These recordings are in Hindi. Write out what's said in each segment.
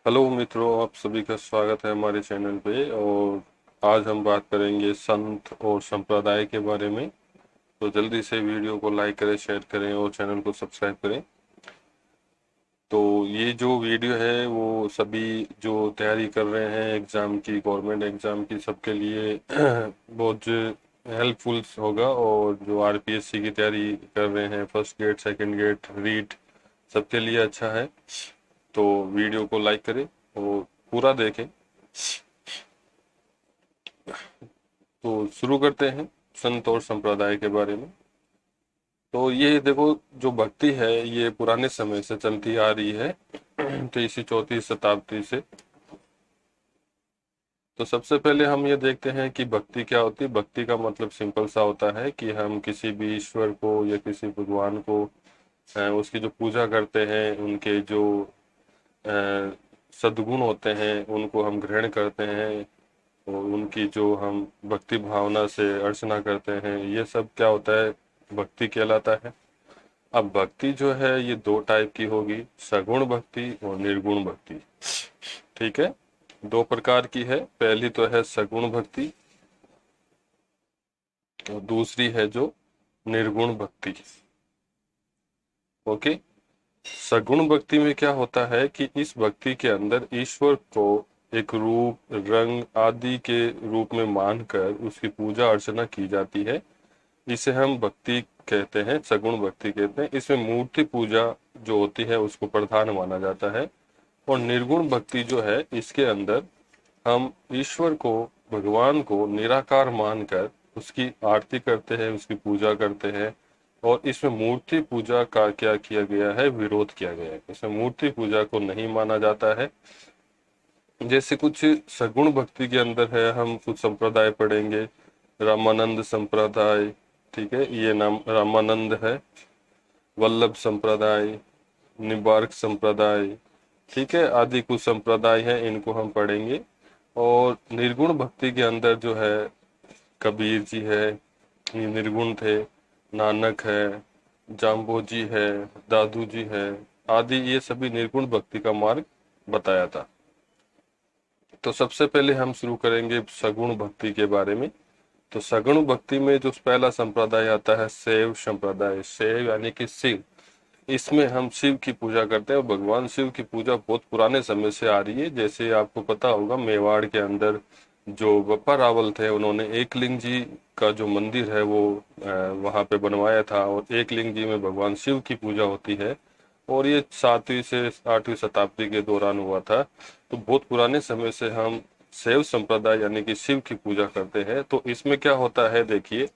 हेलो मित्रों, आप सभी का स्वागत है हमारे चैनल पे। और आज हम बात करेंगे संत और संप्रदाय के बारे में। तो जल्दी से वीडियो को लाइक करें, शेयर करें और चैनल को सब्सक्राइब करें। तो ये जो वीडियो है वो सभी जो तैयारी कर रहे हैं एग्ज़ाम की, गवर्नमेंट एग्ज़ाम की, सबके लिए बहुत हेल्पफुल होगा। और जो आरपीएससी की तैयारी कर रहे हैं, first GATE, second GATE, REET, सबके लिए अच्छा है। तो वीडियो को लाइक करें और पूरा देखें। तो शुरू करते हैं संत और संप्रदाय के बारे में। तो ये देखो, जो भक्ति है ये पुराने समय से चलती आ रही है, 23वीं 24वीं शताब्दी से। तो सबसे पहले हम ये देखते हैं कि भक्ति क्या होती है। भक्ति का मतलब सिंपल सा होता है कि हम किसी भी ईश्वर को या किसी भगवान को उसकी जो पूजा करते हैं, उनके जो अ, सद्गुण होते हैं उनको हम ग्रहण करते हैं और उनकी जो हम भक्ति भावना से अर्चना करते हैं, ये सब क्या होता है, भक्ति कहलाता है। अब भक्ति जो है ये दो टाइप की होगी, सगुण भक्ति और निर्गुण भक्ति। ठीक है, दो प्रकार की है। पहली तो है सगुण भक्ति और दूसरी है जो निर्गुण भक्ति। ओके। सगुण भक्ति में क्या होता है कि इस भक्ति के अंदर ईश्वर को एक रूप, रंग आदि के रूप में मानकर उसकी पूजा अर्चना की जाती है। इसे हम भक्ति कहते हैं, सगुण भक्ति कहते हैं। इसमें मूर्ति पूजा जो होती है उसको प्रधान माना जाता है। और निर्गुण भक्ति जो है, इसके अंदर हम ईश्वर को, भगवान को निराकार मानकर उसकी आरती करते हैं, उसकी पूजा करते हैं। और इसमें मूर्ति पूजा का क्या किया गया है, विरोध किया गया है। इसमें मूर्ति पूजा को नहीं माना जाता है। जैसे कुछ सगुण भक्ति के अंदर है, हम कुछ संप्रदाय पढ़ेंगे। रामानंद संप्रदाय, ठीक है, ये नाम रामानंद है। वल्लभ संप्रदाय, निम्बार्क संप्रदाय, ठीक है, आदि कुछ संप्रदाय हैं, इनको हम पढ़ेंगे। और निर्गुण भक्ति के अंदर जो है, कबीर जी है, ये निर्गुण थे। नानक है, जाम्बो जी है, दादू जी है, आदि ये सभी निर्गुण भक्ति का मार्ग बताया था। तो सबसे पहले हम शुरू करेंगे सगुण भक्ति के बारे में। तो सगुण भक्ति में जो पहला संप्रदाय आता है, शैव संप्रदाय। शैव यानी कि शिव। इसमें हम शिव की पूजा करते हैं और भगवान शिव की पूजा बहुत पुराने समय से आ रही है। जैसे आपको पता होगा, मेवाड़ के अंदर जो बप्पा रावल थे, उन्होंने एकलिंग जी का जो मंदिर है वो वहां पे बनवाया था। और एकलिंग जी में भगवान शिव की पूजा होती है। और ये 7वीं से 8वीं शताब्दी के दौरान हुआ था। तो बहुत पुराने समय से हम शैव संप्रदाय यानी कि शिव की पूजा करते हैं। तो इसमें क्या होता है, देखिए,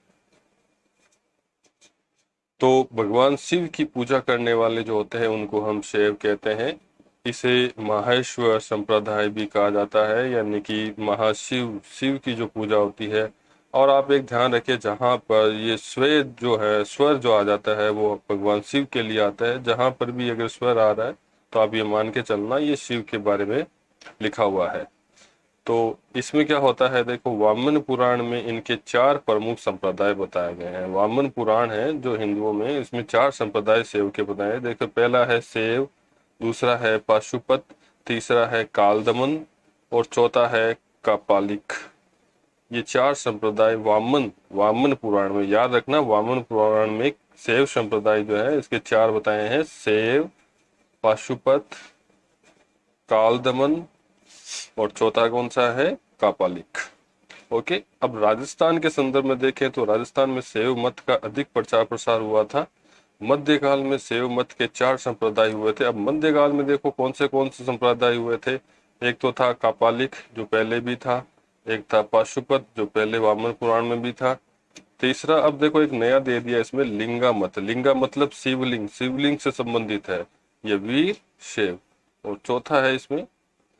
तो भगवान शिव की पूजा करने वाले जो होते हैं उनको हम शैव कहते हैं। इसे माहेश्वर संप्रदाय भी कहा जाता है, यानी कि महाशिव, शिव की जो पूजा होती है। और आप एक ध्यान रखिए, जहाँ पर ये स्वर जो है, स्वर जो आ जाता है वो भगवान शिव के लिए आता है। जहाँ पर भी अगर स्वर आ रहा है तो आप ये मान के चलना ये शिव के बारे में लिखा हुआ है। तो इसमें क्या होता है, देखो, वामन पुराण में इनके 4 प्रमुख संप्रदाय बताए गए हैं। वामन पुराण है जो हिंदुओं में, इसमें 4 संप्रदाय शैव के बताए हैं। देखो, पहला है शैव, दूसरा है पाशुपत, तीसरा है कालदमन और चौथा है कापालिक। ये 4 संप्रदाय वामन वामन पुराण में, याद रखना, वामन पुराण में शैव संप्रदाय जो है इसके 4 बताए हैं, शैव, पाशुपत, कालदमन और चौथा कौन सा है, कापालिक। ओके। अब राजस्थान के संदर्भ में देखें तो राजस्थान में शैव मत का अधिक प्रचार प्रसार हुआ था। मध्यकाल में शैव मत के 4 संप्रदाय हुए थे। अब मध्यकाल में देखो कौन से संप्रदाय हुए थे। एक तो था कापालिक जो पहले भी था, एक था पाशुपत जो पहले वामन पुराण में भी था, तीसरा, अब देखो एक नया दे दिया इसमें, लिंगा मत। लिंगा मतलब शिवलिंग, शिवलिंग से संबंधित है ये, वीर शैव। और चौथा है इसमें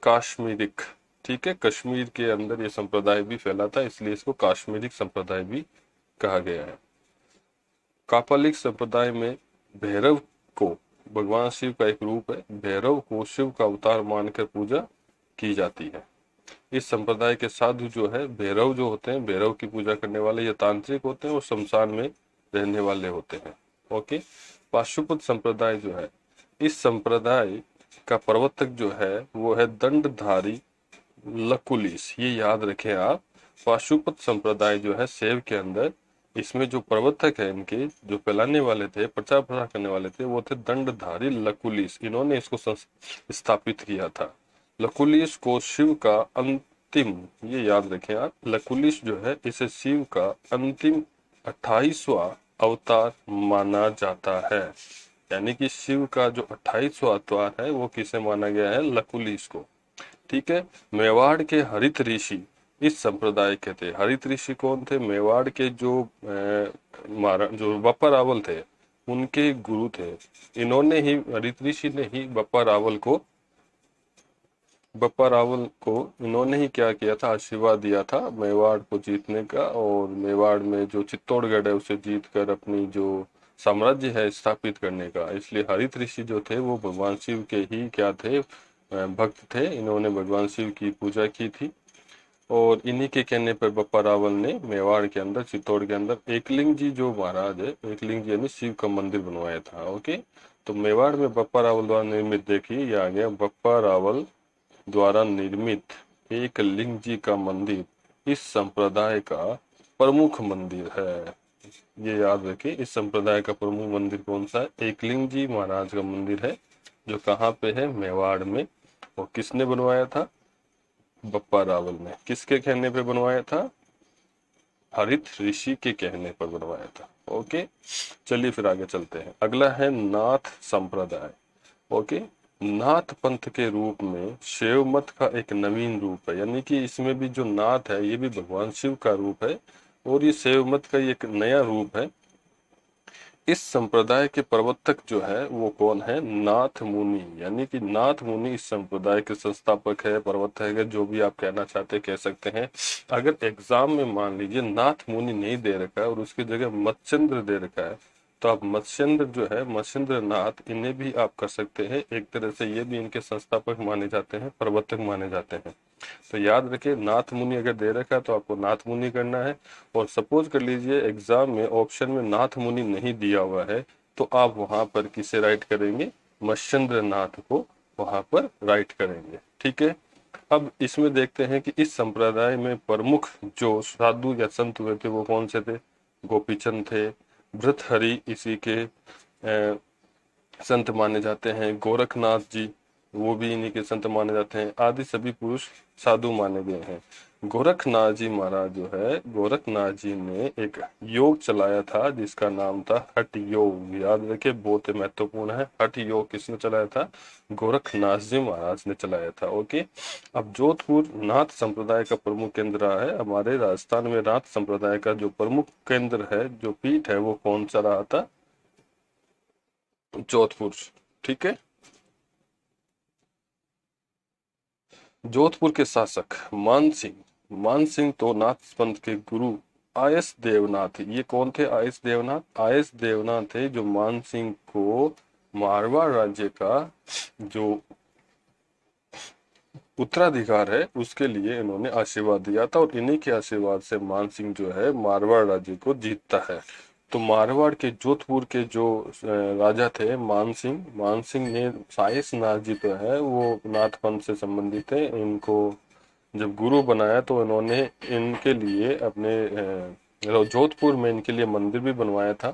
काश्मीरिक। ठीक है, कश्मीर के अंदर ये संप्रदाय भी फैला था, इसलिए इसको काश्मीरिक संप्रदाय भी कहा गया है। कापालिक संप्रदाय में भैरव को, भगवान शिव का एक रूप है, भैरव को शिव का अवतार मानकर पूजा की जाती है। इस संप्रदाय के साधु जो है, भैरव जो होते हैं, भैरव की पूजा करने वाले, ये तांत्रिक होते हैं और शमशान में रहने वाले होते हैं। ओके। पाशुपत संप्रदाय जो है, इस संप्रदाय का प्रवर्तक जो है वो है दंडधारी लकुलिस। ये याद रखें आप। पाशुपत संप्रदाय जो है शैव के अंदर, इसमें जो प्रवर्तक है इनके, जो फैलाने वाले थे, प्रचार प्रसार करने वाले थे, वो थे दंडधारी लकुलिस। इन्होंने इसको स्थापित किया था। लकुलिस को शिव का अंतिम, ये याद रखें आप, लकुलिस जो है इसे शिव का अंतिम 28वां अवतार माना जाता है। यानी कि शिव का जो 28वां अवतार है वो किसे माना गया है? लकुलिस को। ठीक है। मेवाड़ के हरित ऋषि इस संप्रदाय के थे। हरित ऋषि कौन थे? मेवाड़ के जो बप्पा रावल थे उनके गुरु थे। इन्होंने ही, हरित ऋषि ने ही बप्पा रावल को इन्होंने ही क्या किया था? आशीर्वाद दिया था मेवाड़ को जीतने का, और मेवाड़ में जो चित्तौड़गढ़ है उसे जीत कर अपनी जो साम्राज्य है स्थापित करने का। इसलिए हरित ऋषि जो थे वो भगवान शिव के ही क्या थे? भक्त थे। इन्होंने भगवान शिव की पूजा की थी, और इन्हीं के कहने पर बप्पा रावल ने मेवाड़ के अंदर, चित्तौड़ के अंदर एकलिंग जी जो महाराज है, एकलिंग जी यानी शिव का मंदिर बनवाया था। ओके। तो मेवाड़ में बप्पा रावल द्वारा निर्मित, देखिए ये आ गया, बप्पा रावल द्वारा निर्मित एक लिंग जी का मंदिर इस संप्रदाय का प्रमुख मंदिर है। ये याद रखिए, इस संप्रदाय का प्रमुख मंदिर कौन सा है? एकलिंग जी महाराज का मंदिर है, जो कहाँ पे है? मेवाड़ में। और किसने बनवाया था? बप्पा रावल ने। किसके कहने पे बनवाया था? हरित ऋषि के कहने पर बनवाया था। ओके। चलिए फिर आगे चलते हैं। अगला है नाथ संप्रदाय। ओके। नाथ पंथ के रूप में शैव मत का एक नवीन रूप है, यानी कि इसमें भी जो नाथ है ये भी भगवान शिव का रूप है, और ये शैव मत का एक नया रूप है। इस संप्रदाय के प्रवर्तक जो है वो कौन है? नाथ मुनि। यानी कि नाथ मुनि इस संप्रदाय के संस्थापक है, प्रवर्तक है, जो भी आप कहना चाहते कह सकते हैं। अगर एग्जाम में मान लीजिए नाथ मुनि नहीं दे रखा है और उसकी जगह मत्स्येंद्र दे रखा है, तो आप मत्स्येंद्र जो है, मत्स्येंद्र नाथ, इन्हें भी आप कर सकते हैं। एक तरह से ये भी इनके संस्थापक माने जाते हैं, प्रवर्तक माने जाते हैं। तो याद रखिए, नाथ मुनि अगर दे रखा है तो आपको नाथ मुनि करना है। और सपोज कर लीजिए एग्जाम में ऑप्शन में नाथ मुनि नहीं दिया हुआ है, तो आप वहां पर किसे राइट करेंगे? मत्स्येंद्र नाथ को वहां पर राइट करेंगे। ठीक है। अब इसमें देखते हैं कि इस संप्रदाय में प्रमुख जो साधु या संत हुए थे वो कौन से थे? गोपीचंद थे, भृतहरि इसी के संत माने जाते हैं, गोरखनाथ जी वो भी इन्हीं के संत माने जाते हैं, आदि सभी पुरुष साधु माने गए हैं। गोरखनाथ जी महाराज जो है, गोरखनाथ जी ने एक योग चलाया था जिसका नाम था हठ योग। याद रखिए, बहुत महत्वपूर्ण है। हठ योग किसने चलाया था? गोरखनाथ जी महाराज ने चलाया था। ओके। अब जोधपुर नाथ संप्रदाय का प्रमुख केंद्र रहा है। हमारे राजस्थान में नाथ संप्रदाय का जो प्रमुख केंद्र है, जो पीठ है, वो कौन सा रहा था? जोधपुर। ठीक है। जोधपुर के शासक मान सिंह तो नाथ पंथ के गुरु आयस देवनाथ। ये कौन थे? आयस देवनाथ। आयस देवनाथ थे जो मान सिंह को मारवाड़ राज्य का जो उत्तराधिकार है उसके लिए इन्होंने आशीर्वाद दिया था, और इन्हीं के आशीर्वाद से मान सिंह जो है मारवाड़ राज्य को जीतता है। तो मारवाड़ के जोधपुर के जो राजा थे मान सिंह ने, साइस नाथ जी तो है वो नाथ पंथ से संबंधित है, इनको जब गुरु बनाया तो इन्होंने इनके लिए अपने जोधपुर में इनके लिए मंदिर भी बनवाया था।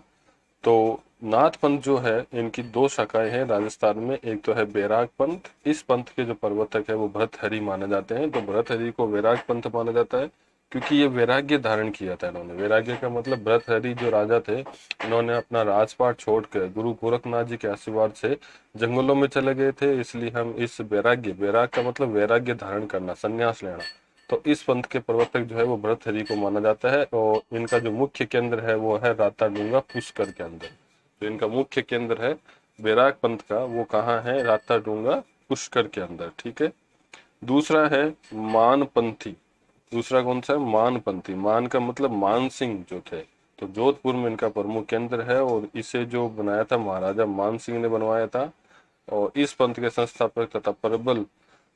तो नाथ पंथ जो है, इनकी दो शाखाएं हैं राजस्थान में। एक तो है बैराग पंथ। इस पंथ के जो प्रवर्तक है वो भर्तहरि माने जाते हैं। तो भर्तहरि को वैराग पंथ माना जाता है क्योंकि ये वैराग्य धारण किया था इन्होंने। वैराग्य का मतलब, भर्तहरि जो राजा थे, इन्होंने अपना राजपाट छोड़कर गुरु गोरखनाथ जी के आशीर्वाद से जंगलों में चले गए थे। इसलिए हम इस वैराग का मतलब वैराग्य धारण करना, संन्यास लेना। तो इस पंथ के प्रवर्तक जो है वो भर्तहरि को माना जाता है, और इनका जो मुख्य केंद्र है वो है राताडूंगा पुष्कर के अंदर। तो इनका मुख्य केंद्र है बैराग पंथ का, वो कहाँ है? राताडूंगा पुष्कर के अंदर। ठीक है। दूसरा है मानपंथी। दूसरा कौन सा है? मानपंथी। मान का मतलब मान सिंह जो थे, तो जोधपुर में इनका प्रमुख केंद्र है, और इसे जो बनाया था महाराजा मान सिंह ने बनवाया था। और इस पंथ के संस्थापक तथा प्रबल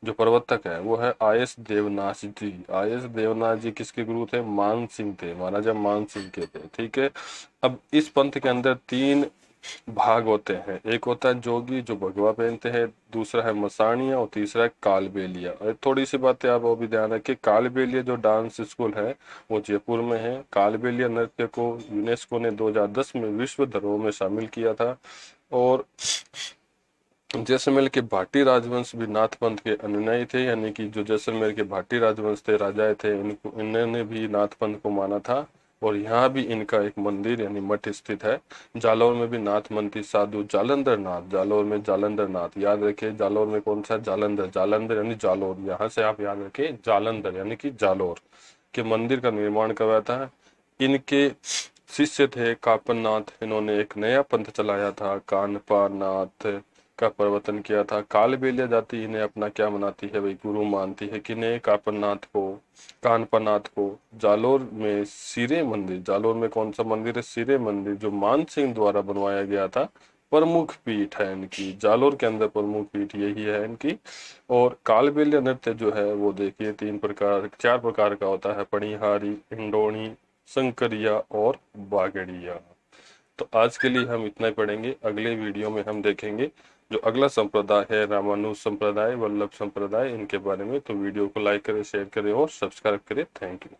जो प्रवर्तक है वो है आयस देवनाथ जी। आयस देवनाथ जी किसके गुरु थे? मान सिंह थे, महाराजा मान सिंह के थे। ठीक है। अब इस पंथ के अंदर तीन भाग होते हैं। एक होता है जोगी जो भगवा पहनते हैं, दूसरा है मसाणिया और तीसरा है कालबेलिया। और थोड़ी सी बातें आप वो भी ध्यान रखिए, कालबेलिया जो डांस स्कूल है वो जयपुर में है। कालबेलिया नृत्य को यूनेस्को ने 2010 में विश्व धरोहर में शामिल किया था। और जैसलमेर के भाटी राजवंश भी नाथ पंथ के अनुयायी थे, यानी कि जो जैसलमेर के भाटी राजवंश थे, राजाएं थे, इन्होंने भी नाथ पंथ को माना था। और यहाँ भी इनका एक मंदिर यानी मठ स्थित है। जालौर में भी नाथ मंत्री साधु जालंधर नाथ, जालौर में जालंधर नाथ, याद रखिए जालौर में कौन सा जालंधर, जालंधर यानी जालौर, यहाँ से आप याद रखिए जालंधर यानी कि जालौर के मंदिर का निर्माण करवाया था। इनके शिष्य थे कापन नाथ, इन्होंने एक नया पंथ चलाया था, कानपा नाथ का प्रवर्तन किया था। कालबेलिया जाति इन्हें अपना क्या मनाती है भाई, गुरु मानती है। किन्हें, कापरनाथ को, कानपनाथ को। जालोर में सिरे मंदिर, जालोर में कौन सा मंदिर है, सिरे मंदिर, जो मान सिंह द्वारा बनवाया गया था, प्रमुख पीठ है इनकी। जालोर के अंदर प्रमुख पीठ यही है इनकी। और कालबेलिया नृत्य जो है वो देखिए 4 प्रकार का होता है, पणिहारी, हिंडोणी, शंकरिया और बागड़िया। तो आज के लिए हम इतना ही पढ़ेंगे। अगले वीडियो में हम देखेंगे जो अगला संप्रदाय है, रामानुज संप्रदाय, वल्लभ संप्रदाय, इनके बारे में। तो वीडियो को लाइक करें, शेयर करें और सब्सक्राइब करें। Thank you.